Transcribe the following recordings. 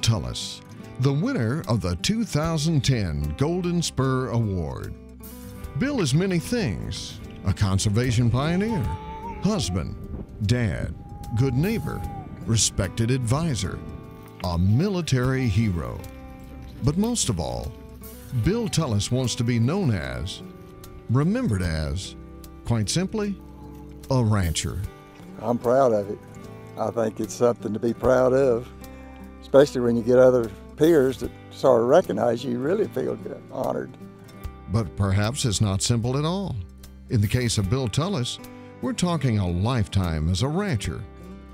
Tullos, the winner of the 2010 Golden Spur Award. Bill is many things: a conservation pioneer, husband, dad, good neighbor, respected advisor, a military hero. But most of all, Bill Tullos wants to be known as, remembered as, quite simply, a rancher. I'm proud of it. I think it's something to be proud of, especially when you get other peers that sort of recognize you. You really feel good, honored. But perhaps it's not simple at all. In the case of Bill Tullos, we're talking a lifetime as a rancher,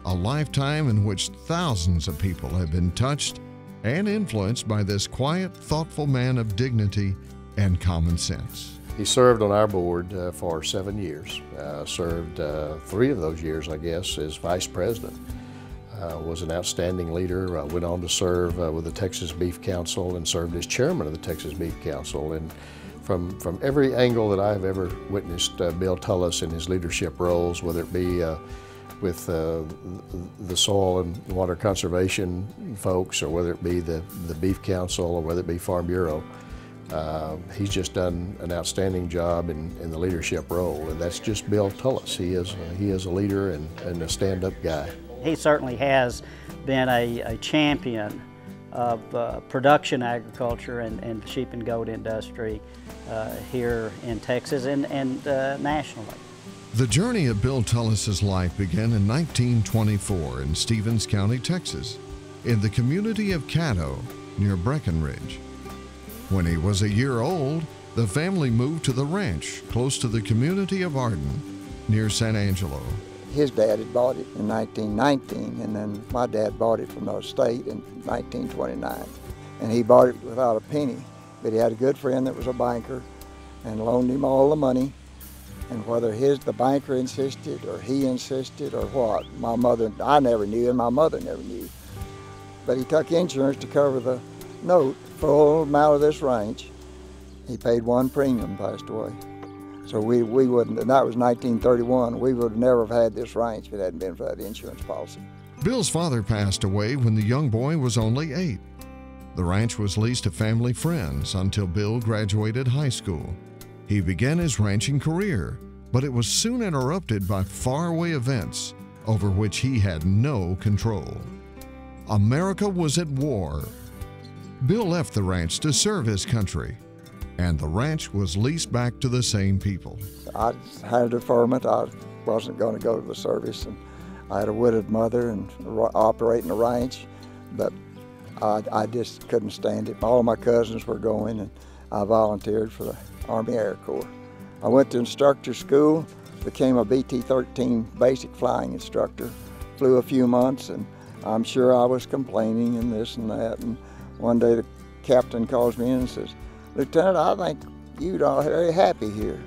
a lifetime in which thousands of people have been touched and influenced by this quiet, thoughtful man of dignity and common sense. He served on our board for 7 years, served 3 of those years, I guess, as vice president. Was an outstanding leader, went on to serve with the Texas Beef Council and served as chairman of the Texas Beef Council. And from every angle that I've ever witnessed Bill Tullos in his leadership roles, whether it be with the soil and water conservation folks, or whether it be the Beef Council, or whether it be Farm Bureau, he's just done an outstanding job in the leadership role, and that's just Bill Tullos. He is a leader and a stand-up guy. He certainly has been a champion of production agriculture and the sheep and goat industry here in Texas and nationally. The journey of Bill Tullos' life began in 1924 in Stevens County, Texas, in the community of Caddo near Breckenridge. When he was a year old, the family moved to the ranch close to the community of Arden near San Angelo. His dad had bought it in 1919, and then my dad bought it from the state in 1929. And he bought it without a penny, but he had a good friend that was a banker and loaned him all the money. And whether the banker insisted or he insisted or what, I never knew and my mother never knew. But he took insurance to cover the note for the amount of this ranch. He paid 1 premium, passed away. So we wouldn't, and that was 1931, we would have never have had this ranch if it hadn't been for that insurance policy. Bill's father passed away when the young boy was only 8. The ranch was leased to family friends until Bill graduated high school. He began his ranching career, but it was soon interrupted by faraway events over which he had no control. America was at war. Bill left the ranch to serve his country, and the ranch was leased back to the same people. I had a deferment. I wasn't going to go to the service, and I had a widowed mother and operating a ranch, but I just couldn't stand it. All of my cousins were going, and I volunteered for the Army Air Corps. I went to instructor school, became a BT-13 basic flying instructor, flew a few months, and I'm sure I was complaining and this and that. And one day the captain calls me in and says, "Lieutenant, I think you're not very happy here."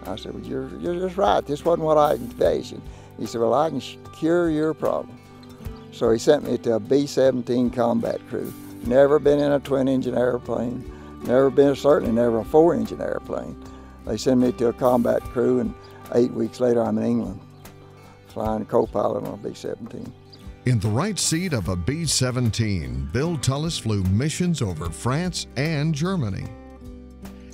I said, "Well, you're just right. This wasn't what I envisioned." He said, "Well, I can cure your problem." So he sent me to a B-17 combat crew. Never been in a twin-engine airplane. Certainly never a 4-engine airplane. They sent me to a combat crew, and 8 weeks later I'm in England, flying co-pilot on a B-17. In the right seat of a B-17, Bill Tullos flew missions over France and Germany.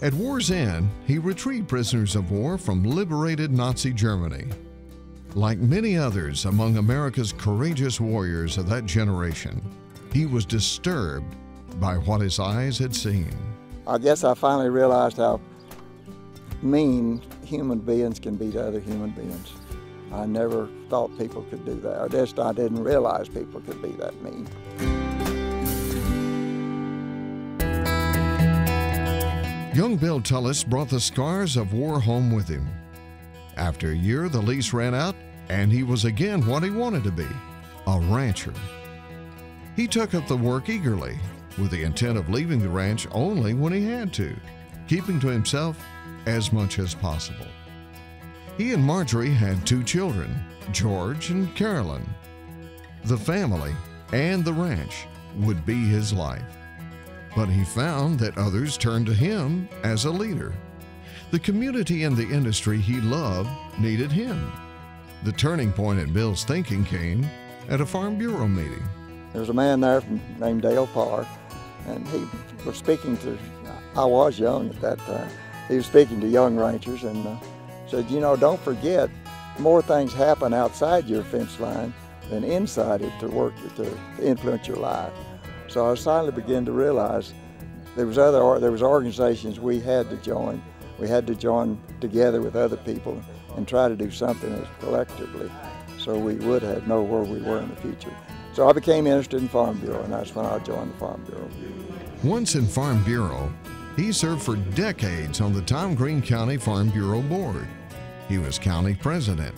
At war's end, he retrieved prisoners of war from liberated Nazi Germany. Like many others among America's courageous warriors of that generation, he was disturbed by what his eyes had seen. I guess I finally realized how mean human beings can be to other human beings. I never thought people could do that. I didn't realize people could be that mean. Young Bill Tullos brought the scars of war home with him. After a year, the lease ran out, and he was again what he wanted to be, a rancher. He took up the work eagerly, with the intent of leaving the ranch only when he had to, keeping to himself as much as possible. He and Marjorie had 2 children, George and Carolyn. The family and the ranch would be his life. But he found that others turned to him as a leader. The community and the industry he loved needed him. The turning point in Bill's thinking came at a Farm Bureau meeting. There was a man there named Dale Parr, and he was speaking to, I was young at that time, he was speaking to young ranchers and said, you know, don't forget, more things happen outside your fence line than inside it to influence your life. So I finally began to realize there was organizations we had to join. We had to join together with other people and try to do something collectively so we would know where we were in the future. So I became interested in Farm Bureau, and that's when I joined the Farm Bureau. Once in Farm Bureau, he served for decades on the Tom Green County Farm Bureau Board. He was county president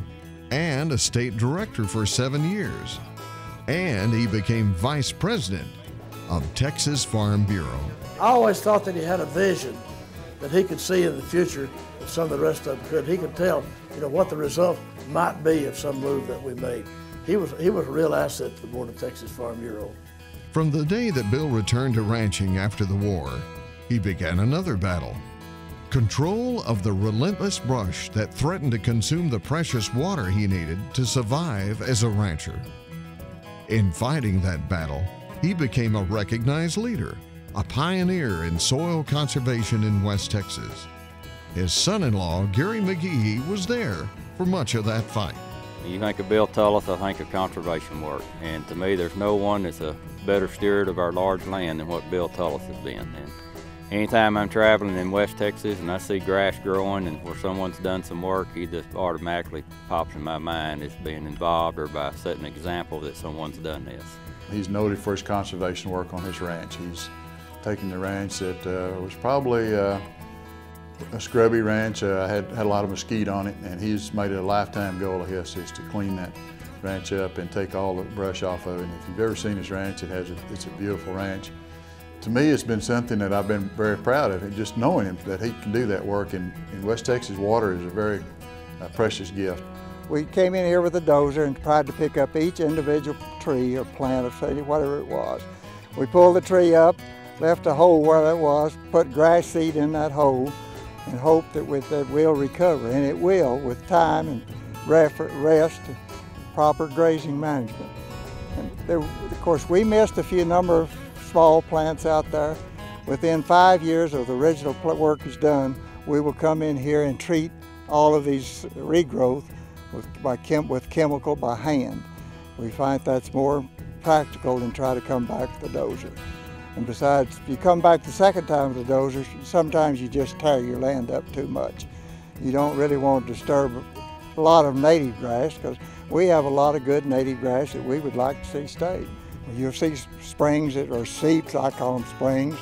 and a state director for 7 years. And he became vice president of Texas Farm Bureau. I always thought that he had a vision that he could see in the future that some of the rest of them could. He could tell, you know, what the result might be of some move that we made. He was a real asset to the board of Texas Farm Bureau. From the day that Bill returned to ranching after the war, he began another battle. Control of the relentless brush that threatened to consume the precious water he needed to survive as a rancher. In fighting that battle, he became a recognized leader, a pioneer in soil conservation in West Texas. His son-in-law, Gary McGehee, was there for much of that fight. You think of Bill Tullos, I think of conservation work. And to me, there's no one that's a better steward of our large land than what Bill Tullos has been. And anytime I'm traveling in West Texas and I see grass growing and where someone's done some work, he just automatically pops in my mind as being involved or by setting an example that someone's done this. He's noted for his conservation work on his ranch. He's taken the ranch that was probably a scrubby ranch, had a lot of mesquite on it, and he's made it a lifetime goal of his is to clean that ranch up and take all the brush off of it. And if you've ever seen his ranch, it's a beautiful ranch. To me, it's been something that I've been very proud of, and just knowing him that he can do that work. And in West Texas, water is a very precious gift. We came in here with a dozer and tried to pick up each individual tree or plant or whatever it was. We pulled the tree up, left a hole where that was, put grass seed in that hole, and hope that it will recover, and it will with time and rest and proper grazing management. And of course, we missed a number of small plants out there. Within 5 years of the original work is done, we will come in here and treat all of these regrowth with chemical by hand. We find that's more practical than try to come back with the dozer. And besides, if you come back the second time with the dozer, sometimes you just tear your land up too much. You don't really want to disturb a lot of native grass, because we have a lot of good native grass that we would like to see stay. You'll see springs or seeps, I call them springs,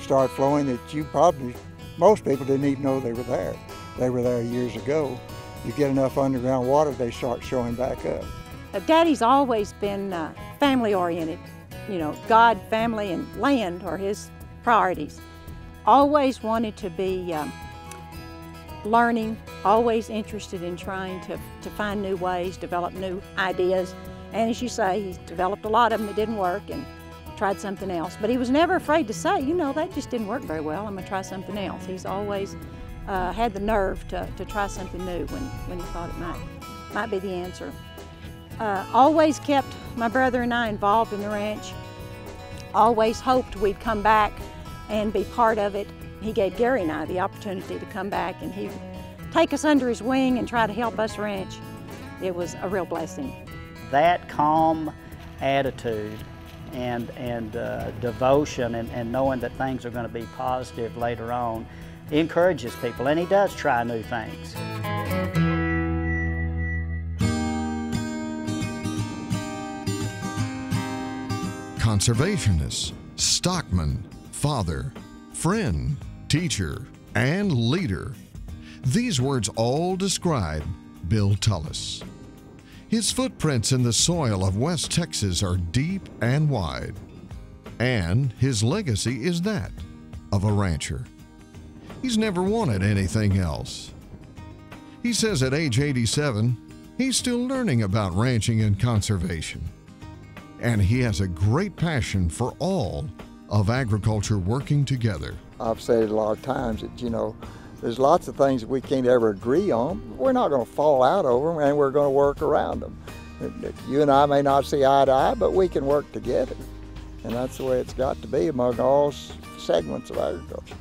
start flowing that most people didn't even know they were there. They were there years ago. You get enough underground water, they start showing back up. Daddy's always been family oriented. You know, God, family, and land are his priorities. Always wanted to be learning, always interested in trying to find new ways, develop new ideas. And as you say, he's developed a lot of them that didn't work and tried something else. But he was never afraid to say, you know, that just didn't work very well, I'm gonna try something else. He's always had the nerve to try something new when he thought it might be the answer. Always kept my brother and I involved in the ranch. Always hoped we'd come back and be part of it. He gave Gary and I the opportunity to come back, and he'd take us under his wing and try to help us ranch. It was a real blessing. That calm attitude and devotion and knowing that things are going to be positive later on encourages people, and he does try new things. Conservationist, stockman, father, friend, teacher, and leader. These words all describe Bill Tullos. His footprints in the soil of West Texas are deep and wide, and his legacy is that of a rancher. He's never wanted anything else. He says at age 87, he's still learning about ranching and conservation. And he has a great passion for all of agriculture working together. I've said it a lot of times that, you know, there's lots of things that we can't ever agree on. We're not going to fall out over them, and we're going to work around them. You and I may not see eye to eye, but we can work together. And that's the way it's got to be among all segments of agriculture.